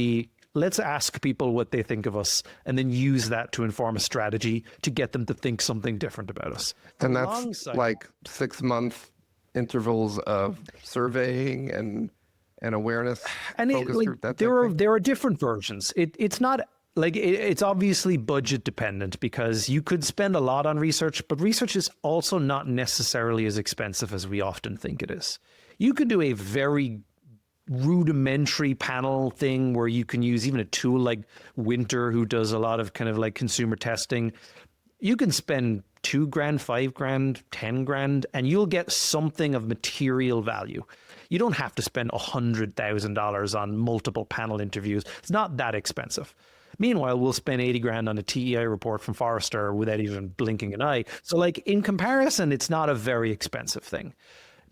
let's ask people what they think of us and then use that to inform a strategy to get them to think something different about us. And that's like 6-month intervals of surveying and awareness. And there are different versions. It's not like it's obviously budget dependent because you could spend a lot on research, but research is also not necessarily as expensive as we often think it is. You could do a very rudimentary panel thing where you can use even a tool like Winter, who does a lot of kind of like consumer testing. You can spend $2,000, $5,000, $10,000, and you'll get something of material value. You don't have to spend $100,000 on multiple panel interviews. It's not that expensive. Meanwhile, we'll spend $80,000 on a TEI report from Forrester without even blinking an eye. So like in comparison, it's not a very expensive thing.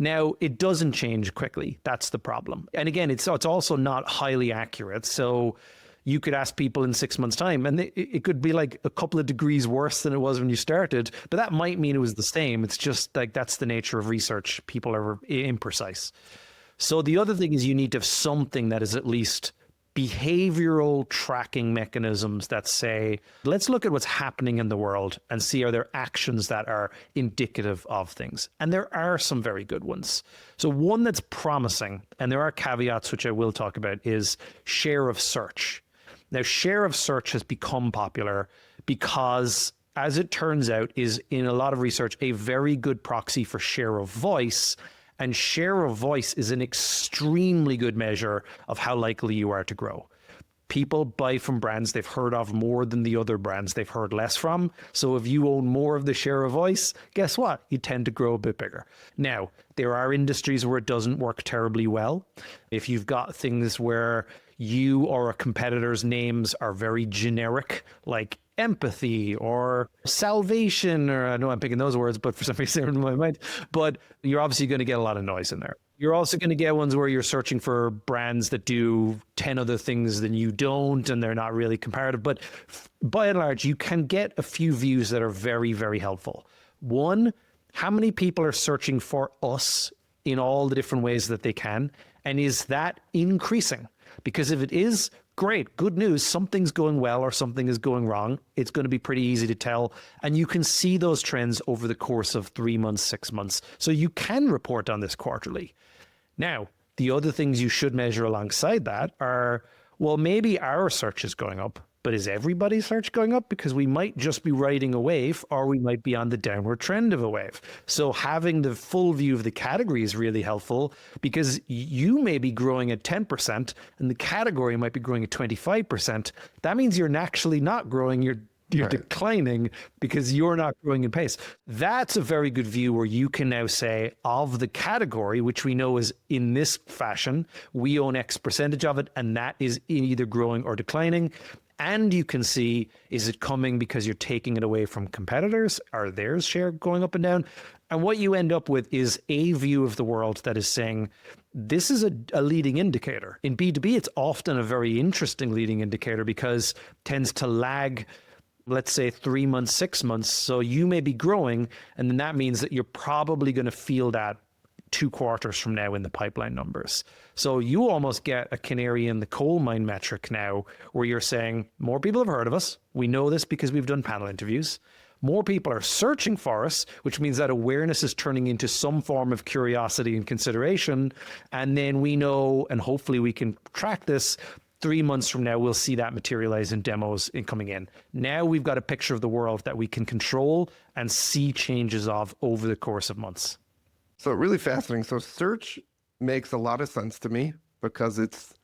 Now, it doesn't change quickly. That's the problem. And again, it's also not highly accurate. So you could ask people in 6 months' time, and it could be like a couple of degrees worse than it was when you started, but that might mean it was the same. It's just like that's the nature of research. People are imprecise. So the other thing is you need to have something that is at least behavioral tracking mechanisms that say, let's look at what's happening in the world and see are there actions that are indicative of things. And there are some very good ones. So one that's promising, and there are caveats which I will talk about, is share of search. Now, share of search has become popular because, as it turns out, is in a lot of research a very good proxy for share of voice. And share of voice is an extremely good measure of how likely you are to grow. People buy from brands they've heard of more than the other brands they've heard less from. So if you own more of the share of voice, guess what? You tend to grow a bit bigger. Now, there are industries where it doesn't work terribly well. If you've got things where you or a competitor's names are very generic, like empathy or salvation, or I know I'm picking those words, but for some reason they're in my mind, but you're obviously going to get a lot of noise in there. You're also going to get ones where you're searching for brands that do 10 other things than you don't, and they're not really comparative. But by and large, you can get a few views that are very, very helpful. One, how many people are searching for us in all the different ways that they can? And is that increasing? Because if it is, great, good news, something's going well or something is going wrong. It's going to be pretty easy to tell. And you can see those trends over the course of 3 months, 6 months. So you can report on this quarterly. Now, the other things you should measure alongside that are, well, maybe our search is going up, but is everybody's search going up? Because we might just be riding a wave, or we might be on the downward trend of a wave. So having the full view of the category is really helpful, because you may be growing at 10% and the category might be growing at 25%. That means you're actually not growing, you're right. Declining because you're not growing in pace. That's a very good view where you can now say, of the category, which we know is in this fashion, we own X percentage of it, and that is either growing or declining. And you can see, is it coming because you're taking it away from competitors? Are their share going up and down? And what you end up with is a view of the world that is saying, this is a leading indicator. In B2B, it's often a very interesting leading indicator because it tends to lag, let's say 3 months, 6 months. So you may be growing, and then that means that you're probably going to feel that 2 quarters from now in the pipeline numbers. So you almost get a canary in the coal mine metric now, where you're saying more people have heard of us. We know this because we've done panel interviews. More people are searching for us, which means that awareness is turning into some form of curiosity and consideration. And then we know, and hopefully we can track this, 3 months from now, we'll see that materialize in demos in coming in. Now we've got a picture of the world that we can control and see changes of over the course of months. So really fascinating. So search makes a lot of sense to me because it's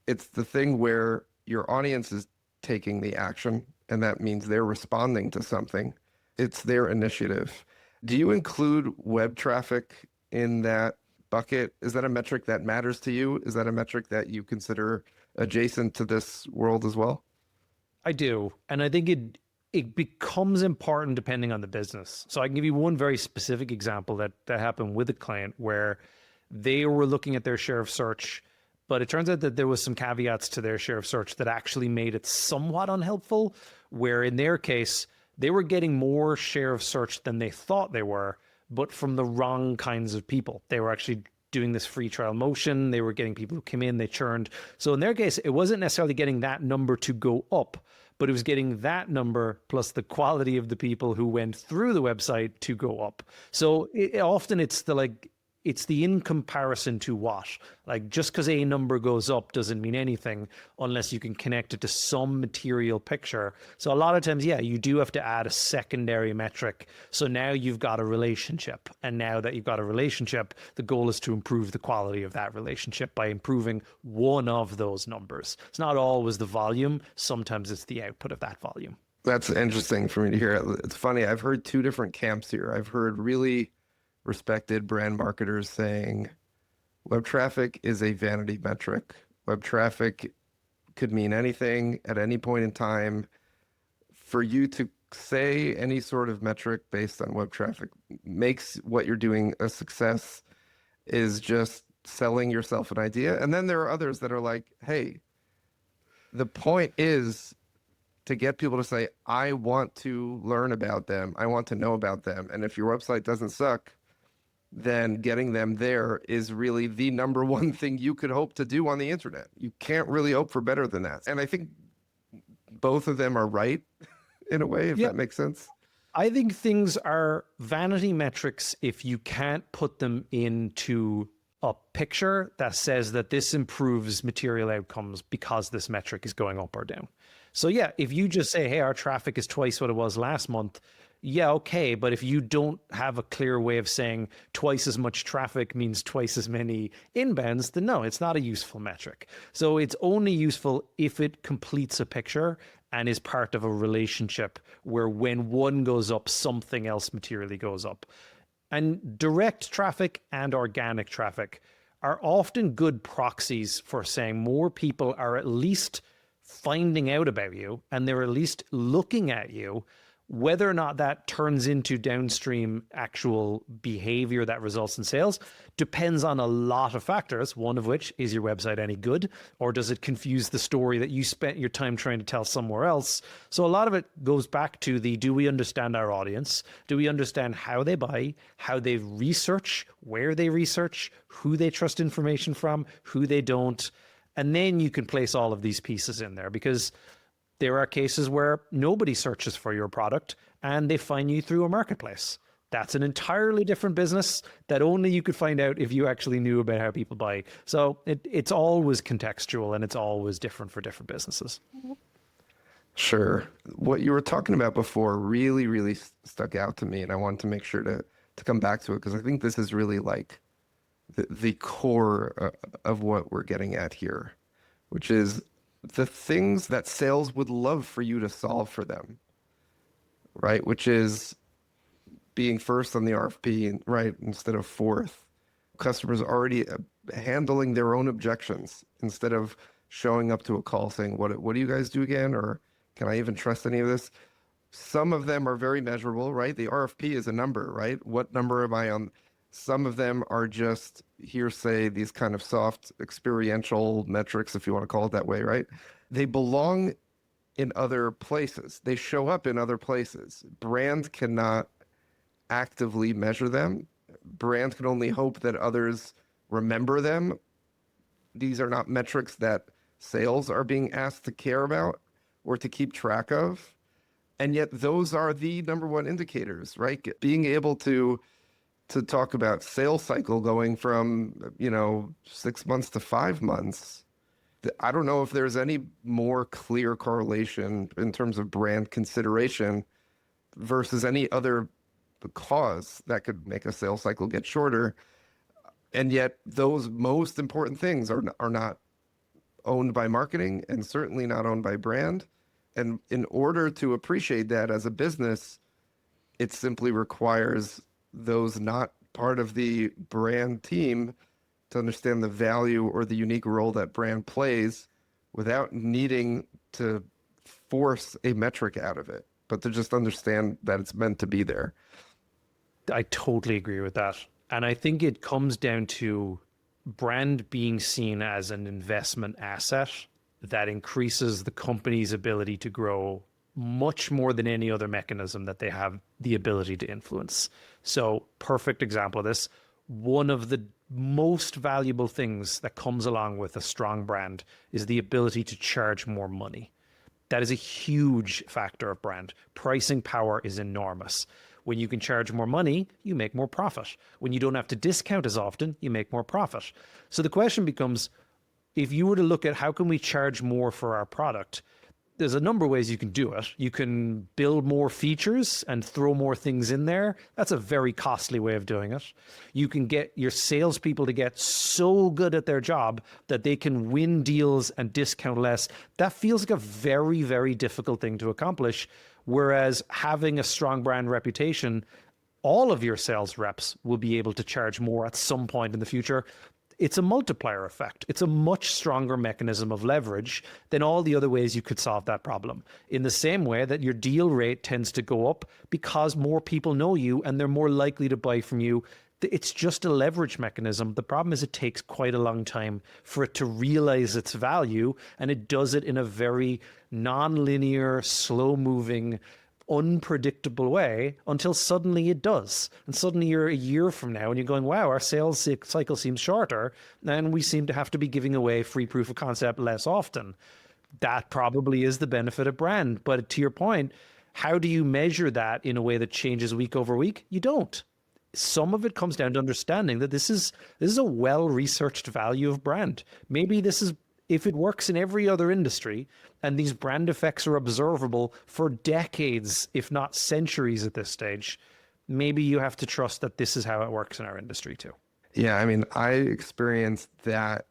the thing where your audience is taking the action, and that means they're responding to something. It's their initiative. Do you include web traffic in that bucket? Is that a metric that matters to you? Is that a metric that you consider adjacent to this world as well? I do. And I think it becomes important depending on the business. So I can give you one very specific example that happened with a client where they were looking at their share of search, but it turns out that there was some caveats to their share of search that actually made it somewhat unhelpful, where in their case, they were getting more share of search than they thought they were, but from the wrong kinds of people. They were actually doing this free trial motion. They were getting people who came in, they churned. So in their case, it wasn't necessarily getting that number to go up, but it was getting that number plus the quality of the people who went through the website to go up. So often it's the in comparison to what? Like, just because a number goes up doesn't mean anything unless you can connect it to some material picture. So a lot of times, yeah, you do have to add a secondary metric. So now you've got a relationship. And now that you've got a relationship, the goal is to improve the quality of that relationship by improving one of those numbers. It's not always the volume. Sometimes it's the output of that volume. That's interesting for me to hear. It's funny. I've heard 2 different camps here. I've heard really respected brand marketers saying web traffic is a vanity metric. Web traffic could mean anything at any point in time. For you to say any sort of metric based on web traffic makes what you're doing a success is just selling yourself an idea. And then there are others that are like, hey, the point is to get people to say, I want to learn about them. I want to know about them. And if your website doesn't suck, then getting them there is really the number one thing you could hope to do on the internet. You can't really hope for better than that. And I think both of them are right in a way, if that makes sense. I think things are vanity metrics if you can't put them into a picture that says that this improves material outcomes because this metric is going up or down. So yeah, if you just say, hey, our traffic is twice what it was last month, yeah, okay. But if you don't have a clear way of saying twice as much traffic means twice as many inbounds, then no, it's not a useful metric. So it's only useful if it completes a picture and is part of a relationship where when one goes up, something else materially goes up. And direct traffic and organic traffic are often good proxies for saying more people are at least finding out about you and they're at least looking at you, Whether or not that turns into downstream actual behavior that results in sales depends on a lot of factors, one of which is your website any good, or does it confuse the story that you spent your time trying to tell somewhere else? So a lot of it goes back to the, do we understand our audience? Do we understand how they buy, how they research, where they research, who they trust information from, who they don't? And then you can place all of these pieces in there, because there are cases where nobody searches for your product and they find you through a marketplace. That's an entirely different business that only you could find out if you actually knew about how people buy. So it's always contextual, and it's always different for different businesses. Sure. What you were talking about before really, really stuck out to me, and I wanted to make sure to come back to it, because I think this is really like the core of what we're getting at here, which is the things that sales would love for you to solve for them, right? Which is being first on the RFP, right, instead of fourth. Customers already handling their own objections instead of showing up to a call saying, what do you guys do again? Or can I even trust any of this? Some of them are very measurable, right? The RFP is a number, right? What number am I on? Some of them are just hearsay, these kind of soft experiential metrics, if you want to call it that way, right? They belong in other places. They show up in other places. Brand cannot actively measure them. Brand can only hope that others remember them. These are not metrics that sales are being asked to care about or to keep track of. And yet those are the number one indicators, right? Being able to talk about sales cycle going from, 6 months to 5 months. I don't know if there's any more clear correlation in terms of brand consideration versus any other cause that could make a sales cycle get shorter. And yet those most important things are not owned by marketing, and certainly not owned by brand. And in order to appreciate that as a business, it simply requires those not part of the brand team to understand the value or the unique role that brand plays without needing to force a metric out of it, but to just understand that it's meant to be there. I totally agree with that. And I think it comes down to brand being seen as an investment asset that increases the company's ability to grow much more than any other mechanism that they have the ability to influence. So, perfect example of this. One of the most valuable things that comes along with a strong brand is the ability to charge more money. That is a huge factor of brand. Pricing power is enormous. When you can charge more money, you make more profit. When you don't have to discount as often, you make more profit. So the question becomes, if you were to look at how can we charge more for our product, there's a number of ways you can do it. You can build more features and throw more things in there. That's a very costly way of doing it. You can get your salespeople to get so good at their job that they can win deals and discount less. That feels like a very, very difficult thing to accomplish. Whereas having a strong brand reputation, all of your sales reps will be able to charge more at some point in the future. It's a multiplier effect. It's a much stronger mechanism of leverage than all the other ways you could solve that problem. In the same way that your deal rate tends to go up because more people know you and they're more likely to buy from you. It's just a leverage mechanism. The problem is it takes quite a long time for it to realize its value, and it does it in a very non-linear, slow-moving, unpredictable way until suddenly it does. And suddenly you're a year from now and you're going, wow, our sales cycle seems shorter and we seem to have to be giving away free proof of concept less often. That probably is the benefit of brand. But to your point, how do you measure that in a way that changes week over week? You don't. Some of it comes down to understanding that this is a well-researched value of brand. Maybe this is, if it works in every other industry and these brand effects are observable for decades, if not centuries at this stage, maybe you have to trust that this is how it works in our industry too. Yeah, I mean, I experienced that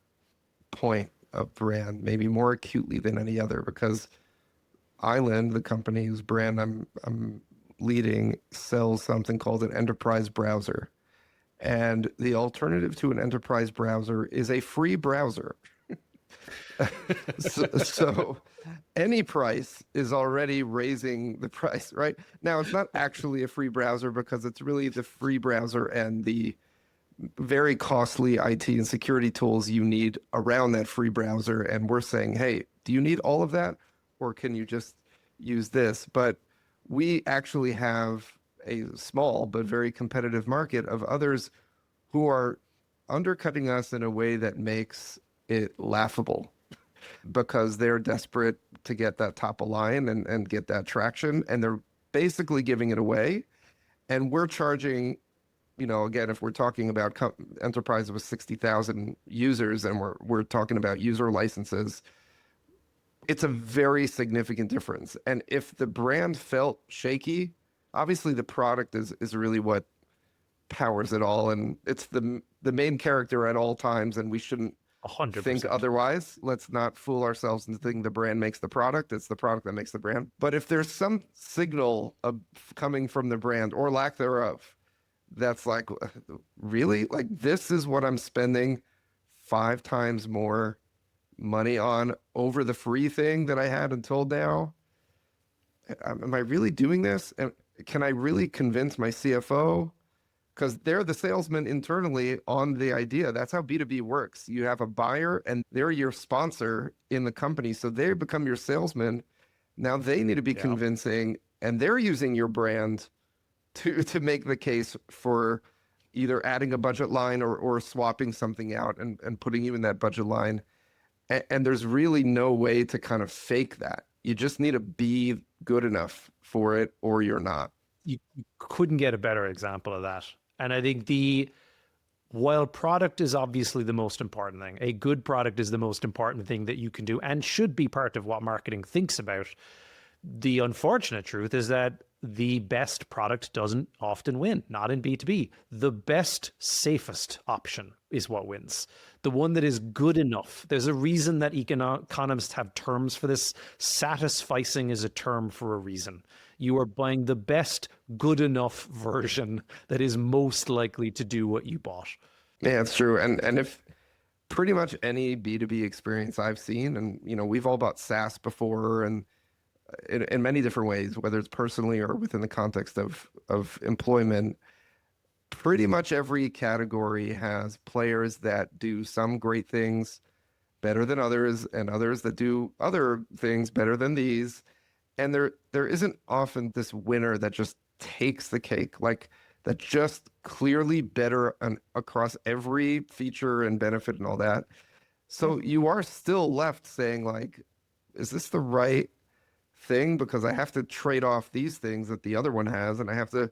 point of brand maybe more acutely than any other, because Island, the company whose brand I'm leading, sells something called an enterprise browser. And the alternative to an enterprise browser is a free browser. So any price is already raising the price, right? Now, it's not actually a free browser because it's really the free browser and the very costly IT and security tools you need around that free browser. And we're saying, hey, do you need all of that? Or can you just use this? But we actually have a small but very competitive market of others who are undercutting us in a way that makes it laughable because they're desperate to get that top of line and get that traction. And they're basically giving it away. And we're charging, again, if we're talking about enterprise with 60,000 users and we're talking about user licenses, it's a very significant difference. And if the brand felt shaky, obviously the product is really what powers it all. And it's the main character at all times. And we shouldn't 100%. think otherwise. Let's not fool ourselves into thinking the brand makes the product. It's the product that makes the brand. But if there's some signal coming from the brand or lack thereof, that's like, really? Like, this is what I'm spending 5 times more money on over the free thing that I had until now? Am I really doing this? And can I really convince my CFO? Because they're the salesman internally on the idea. That's how B2B works. You have a buyer and they're your sponsor in the company. So they become your salesman. Now they need to be convincing, and they're using your brand to make the case for either adding a budget line or swapping something out and putting you in that budget line. And there's really no way to kind of fake that. You just need to be good enough for it or you're not. You couldn't get a better example of that. And I think while product is obviously the most important thing, a good product is the most important thing that you can do and should be part of what marketing thinks about. The unfortunate truth is that the best product doesn't often win, not in B2B. The best, safest option is what wins. The one that is good enough. There's a reason that economists have terms for this. Satisficing is a term for a reason. You are buying the best, good enough version that is most likely to do what you bought. Yeah, it's true. And if pretty much any B2B experience I've seen, and we've all bought SaaS before, and in many different ways, whether it's personally or within the context of employment, pretty much every category has players that do some great things better than others and others that do other things better than these. And there isn't often this winner that just takes the cake, like that just clearly better across every feature and benefit and all that. So you are still left saying, like, is this the right thing? Because I have to trade off these things that the other one has, and I have to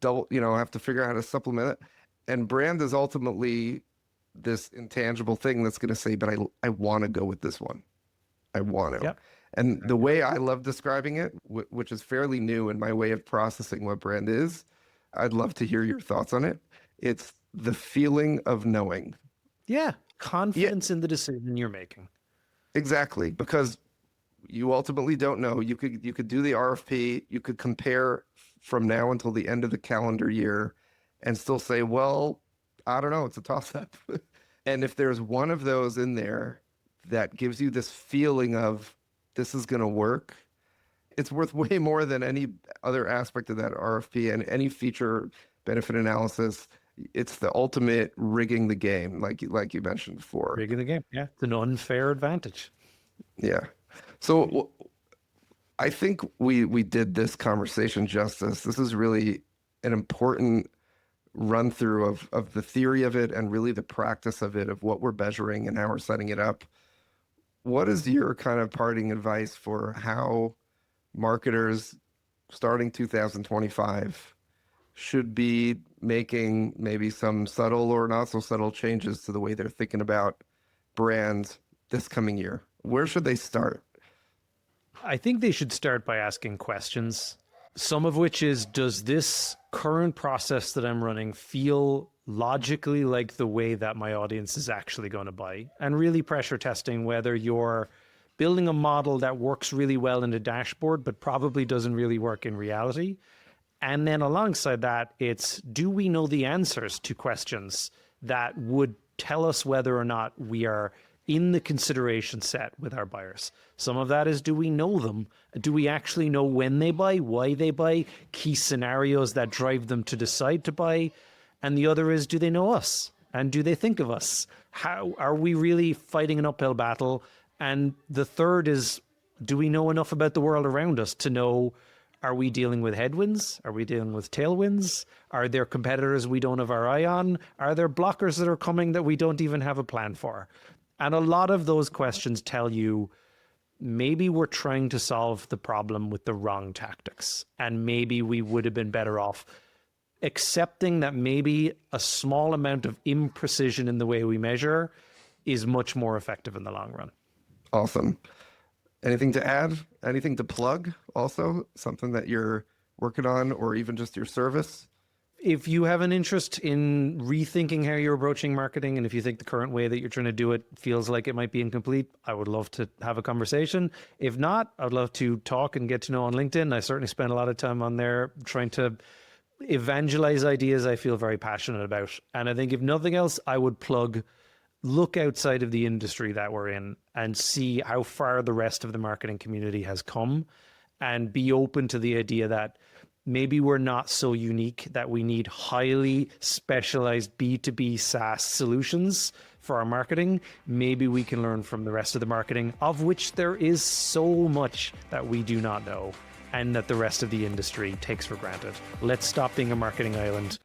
I have to figure out how to supplement it. And brand is ultimately this intangible thing that's going to say, but I want to go with this one. I want to. Yep. And the way I love describing it, which is fairly new in my way of processing what brand is, I'd love to hear your thoughts on it. It's the feeling of knowing. Yeah. Confidence in the decision you're making. Exactly. Because you ultimately don't know. You could do the RFP, you could compare from now until the end of the calendar year and still say, well, I don't know, it's a toss-up. And if there's one of those in there that gives you this feeling of this is going to work, it's worth way more than any other aspect of that RFP and any feature benefit analysis. It's the ultimate rigging the game, like you mentioned before. Rigging the game. Yeah. It's an unfair advantage. Yeah. So I think we did this conversation justice. This is really an important run through of the theory of it and really the practice of it, of what we're measuring and how we're setting it up. What is your kind of parting advice for how marketers starting 2025 should be making maybe some subtle or not so subtle changes to the way they're thinking about brands this coming year? Where should they start? I think they should start by asking questions, some of which is, does this current process that I'm running feel logically like the way that my audience is actually going to buy? And really pressure testing whether you're building a model that works really well in a dashboard, but probably doesn't really work in reality. And then alongside that, it's, do we know the answers to questions that would tell us whether or not we are in the consideration set with our buyers. Some of that is, do we know them? Do we actually know when they buy, why they buy, key scenarios that drive them to decide to buy? And the other is, do they know us? And do they think of us? How are we really fighting an uphill battle? And the third is, do we know enough about the world around us to know, are we dealing with headwinds? Are we dealing with tailwinds? Are there competitors we don't have our eye on? Are there blockers that are coming that we don't even have a plan for? And a lot of those questions tell you maybe we're trying to solve the problem with the wrong tactics. And maybe we would have been better off accepting that maybe a small amount of imprecision in the way we measure is much more effective in the long run. Awesome. Anything to add? Anything to plug also? Something that you're working on, or even just your service? If you have an interest in rethinking how you're approaching marketing, and if you think the current way that you're trying to do it feels like it might be incomplete, I would love to have a conversation. If not, I'd love to talk and get to know on LinkedIn. I certainly spend a lot of time on there trying to evangelize ideas I feel very passionate about. And I think if nothing else, I would plug, look outside of the industry that we're in and see how far the rest of the marketing community has come, and be open to the idea that maybe we're not so unique that we need highly specialized B2B SaaS solutions for our marketing. Maybe we can learn from the rest of the marketing, of which there is so much that we do not know and that the rest of the industry takes for granted. Let's stop being a marketing island